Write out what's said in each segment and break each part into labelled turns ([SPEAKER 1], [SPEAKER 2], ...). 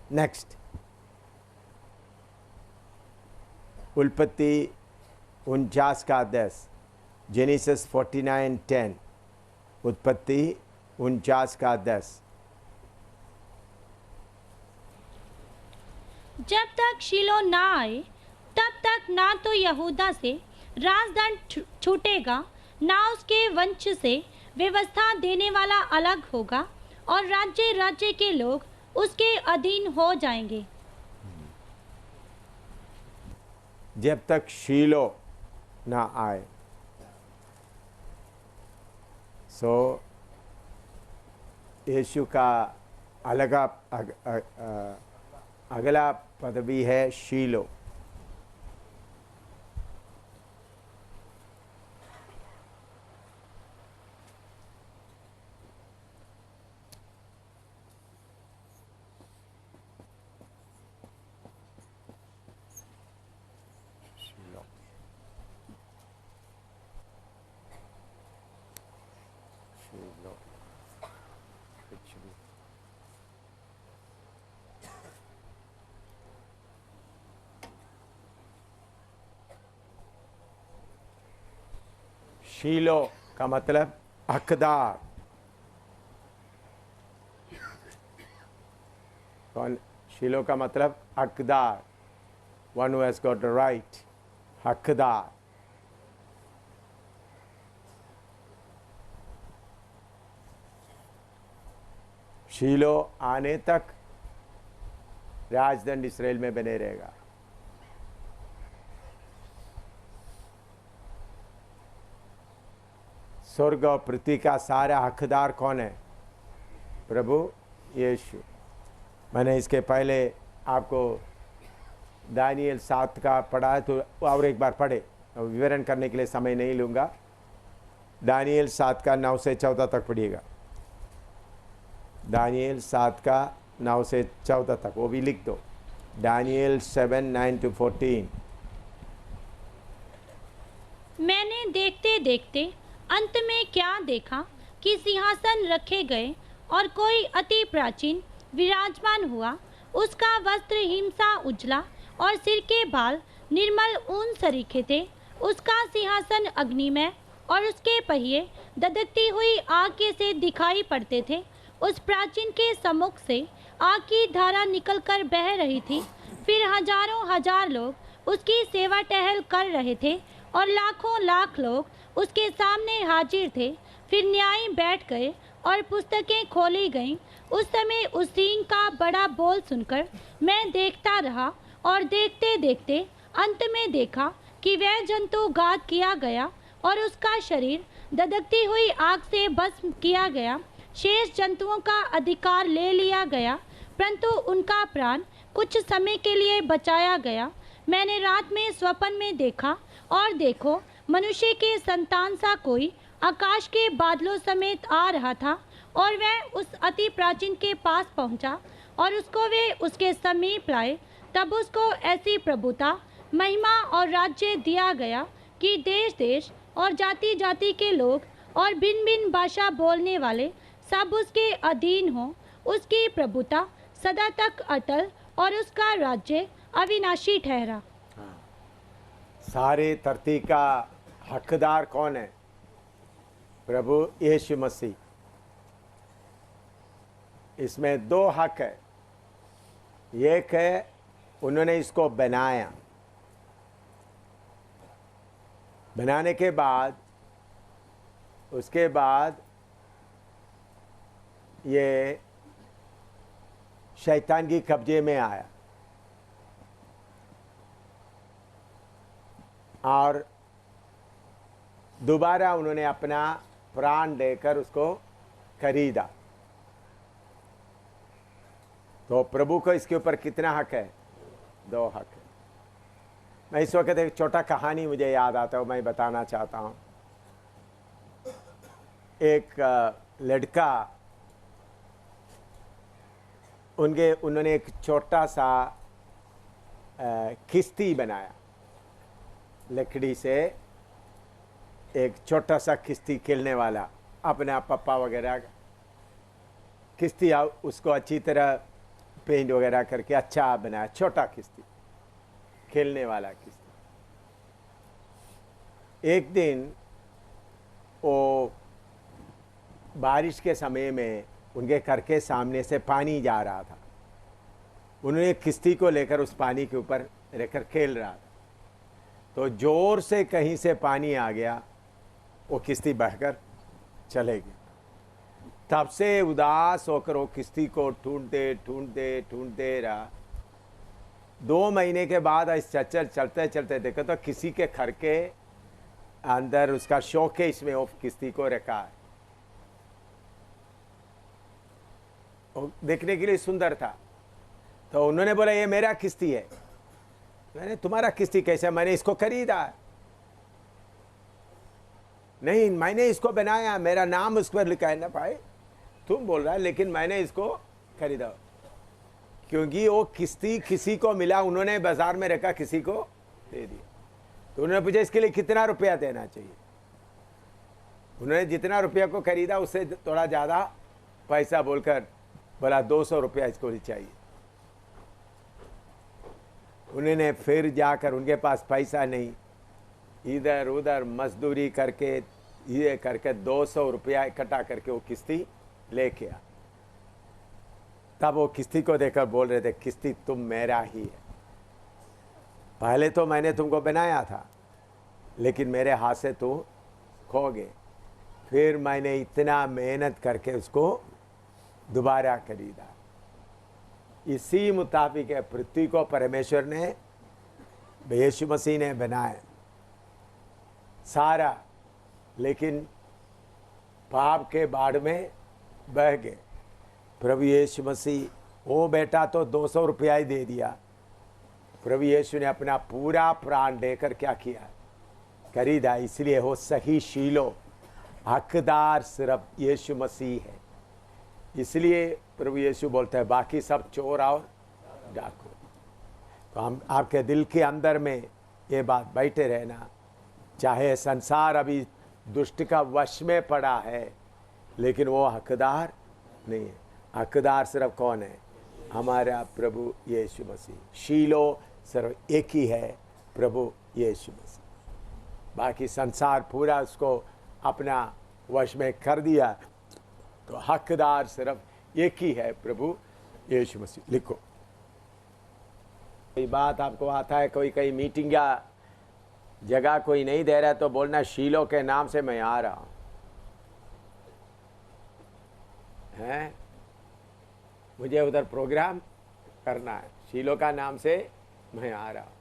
[SPEAKER 1] Next, उत्पत्ति 49:10, genesis 49:10, उत्पत्ति 49:10।
[SPEAKER 2] जब तक शीलो ना आए तब तक ना तो यहूदा से राजदंड छूटेगा, ना उसके वंश से व्यवस्था देने वाला अलग होगा, और राज्य राज्य के लोग उसके अधीन हो जाएंगे।
[SPEAKER 1] जब तक शीलो ना आए। सो यीशु का अगला पदवी है शीलो। शीलो का मतलब हकदार। कौन? शीलो का मतलब हकदार, one who has got the right, हकदार। शीलो आने तक राजदंड इस्राएल में बने रहेगा। स्वर्ग और पृथ्वी का सारा हकदार कौन है? प्रभु यीशु। मैंने इसके पहले आपको दानियल 7 का पढ़ा है, तो और एक बार पढ़े, विवरण करने के लिए समय नहीं लूँगा। दानियल 7 का 9 से 14 तक पढ़िएगा। दानियल 7 का 9 से 14 तक, वो भी लिख दो। दानियल 7:9-14।
[SPEAKER 2] मैंने देखते देखते अंत में क्या देखा कि सिंहासन रखे गए और कोई अति प्राचीन विराजमान हुआ। उसका वस्त्र हिमसा उजला और सिर के बाल निर्मल ऊन सरीखे थे। उसका सिंहासन अग्निमय और उसके पहिए दधकती हुई आग के से दिखाई पड़ते थे। उस प्राचीन के सम्मुख से आग की धारा निकलकर बह रही थी। फिर हजारों हजार लोग उसकी सेवा टहल कर रहे थे और लाखों लाख लोग उसके सामने हाजिर थे। फिर न्यायी बैठ गए और पुस्तकें खोली गईं। उस समय उस सिंह का बड़ा बोल सुनकर मैं देखता रहा, और देखते देखते अंत में देखा कि वह जंतु घात किया गया और उसका शरीर दधकती हुई आग से भस्म किया गया। शेष जंतुओं का अधिकार ले लिया गया, परंतु उनका प्राण कुछ समय के लिए बचाया गया। मैंने रात में स्वप्न में देखा, और देखो, मनुष्य के संतान सा कोई आकाश के बादलों समेत आ रहा था, और वह उस अति प्राचीन के पास पहुंचा और उसको वे उसके समीप लाए। तब उसको ऐसी प्रभुता, महिमा और राज्य दिया गया कि देश देश और जाति जाति के लोग और भिन्न भिन्न भाषा बोलने वाले सब उसके अधीन हों। उसकी प्रभुता सदा तक अटल और उसका राज्य अविनाशी ठहरा।
[SPEAKER 1] सारे धरती का हकदार कौन है? प्रभु यीशु मसीह। इसमें दो हक है। एक है उन्होंने इसको बनाया, बनाने के बाद उसके बाद ये शैतान की कब्जे में आया और दोबारा उन्होंने अपना प्राण देकर उसको खरीदा। तो प्रभु को इसके ऊपर कितना हक है? दो हक है। मैं इस वक्त एक छोटा कहानी मुझे याद आता है, मैं बताना चाहता हूँ। एक लड़का, उन्होंने एक छोटा सा किश्ती बनाया, लकड़ी से एक छोटा सा किश्ती खेलने वाला, अपना पप्पा वगैरह किश्ती उसको अच्छी तरह पेंट वगैरह करके अच्छा बनाया, छोटा किश्ती, खेलने वाला किश्ती। एक दिन वो बारिश के समय में उनके घर के सामने से पानी जा रहा था। उन्होंने किश्ती को लेकर उस पानी के ऊपर रहकर खेल रहा था, तो जोर से कहीं से पानी आ गया, वो किश्ती बहकर चले गई। तब से उदास होकर वो किश्ती को ढूंढते रहा। 2 महीने के बाद इस चलते चलते देखो तो किसी के घर के अंदर उसका शोकेस में वो किश्ती को रखा है। वो देखने के लिए सुंदर था, तो उन्होंने बोला ये मेरा किश्ती है। मैंने तुम्हारा किश्ती कैसे? मैंने इसको खरीदा है। नहीं, मैंने इसको बनाया, मेरा नाम उस पर लिखा है ना भाई, तुम बोल रहा है, लेकिन मैंने इसको खरीदा क्योंकि वो किश्ती किसी को मिला, उन्होंने बाजार में रखा, किसी को दे दिया। तो उन्होंने पूछा इसके लिए कितना रुपया देना चाहिए। उन्होंने जितना रुपया को खरीदा उससे थोड़ा ज़्यादा पैसा बोलकर बोला 200 रुपया इसको चाहिए। उन्होंने फिर जाकर, उनके पास पैसा नहीं, इधर उधर मजदूरी करके ये करके 200 रुपया इकट्ठा करके वो किश्ती लेके आ। तब वो किश्ती को देखकर बोल रहे थे, किश्ती तुम मेरा ही है। पहले तो मैंने तुमको बनाया था, लेकिन मेरे हाथ से तुम खो गए। फिर मैंने इतना मेहनत करके उसको दोबारा खरीदा। इसी मुताबिक पृथ्वी को परमेश्वर ने, यीशु मसीह ने बनाया सारा, लेकिन पाप के बाढ़ में बह गए। प्रभु यीशु मसीह, वो बेटा तो 200 रुपया ही दे दिया, प्रभु यीशु ने अपना पूरा प्राण देकर क्या किया? खरीदा। इसलिए हो सही शीलो, हकदार सिर्फ यीशु मसीह है। इसलिए प्रभु यीशु बोलते हैं बाकी सब चोर और डाकू। तो हम आपके दिल के अंदर में ये बात बैठे रहना, चाहे संसार अभी दुष्ट का वश में पड़ा है, लेकिन वो हकदार नहीं है। हकदार सिर्फ कौन है? हमारा प्रभु यीशु मसीह। शीलो सिर्फ एक ही है, प्रभु यीशु मसीह। बाकी संसार पूरा उसको अपना वश में कर दिया, तो हकदार सिर्फ एक ही है, प्रभु यीशु मसीह। लिखो, कोई बात आपको आता है, कोई कहीं मीटिंग या जगह कोई नहीं दे रहा है, तो बोलना शीलो के नाम से मैं आ रहा हूं। हैं, मुझे उधर प्रोग्राम करना है, शीलो का नाम से मैं आ रहा हूं।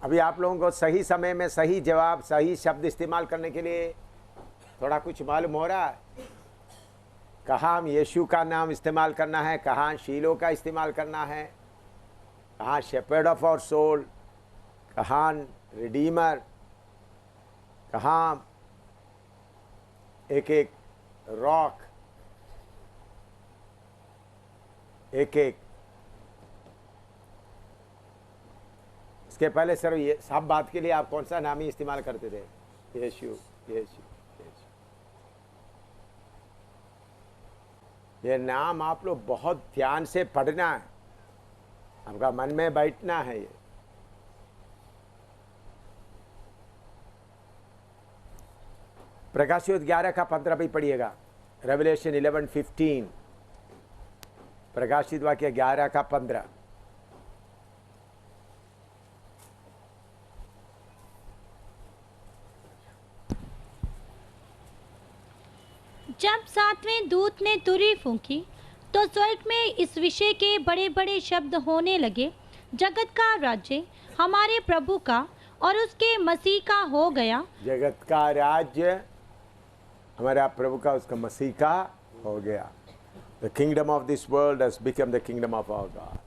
[SPEAKER 1] अभी आप लोगों को सही समय में सही जवाब, सही शब्द इस्तेमाल करने के लिए थोड़ा कुछ मालूम हो रहा है? कहाँ हम यीशु का नाम इस्तेमाल करना है, कहाँ शीलो का इस्तेमाल करना है, कहाँ शेपर्ड ऑफ आवर सोल, कहाँ रिडीमर, कहाँ एक एक रॉक, एक एक। इसके पहले सर ये सब बात के लिए आप कौन सा नाम ही इस्तेमाल करते थे? यीशु, यीशु, यीशु। ये नाम आप लोग बहुत ध्यान से पढ़ना है, आपका मन में बैठना है। ये प्रकाशित 11 का 15 भी पढ़िएगा। रेवलेशन 11:15, प्रकाशित वाक्य 11 का 15।
[SPEAKER 2] जब 7वें दूत ने तुरही फूंकी, तो स्वर्ग में इस विषय के बड़े बड़े शब्द होने लगे, जगत का राज्य हमारे प्रभु का और उसके मसीह का हो गया।
[SPEAKER 1] जगत का राज्य हमारा प्रभु का, उसका मसीह का हो गया। The kingdom of this world has become the kingdom of our God.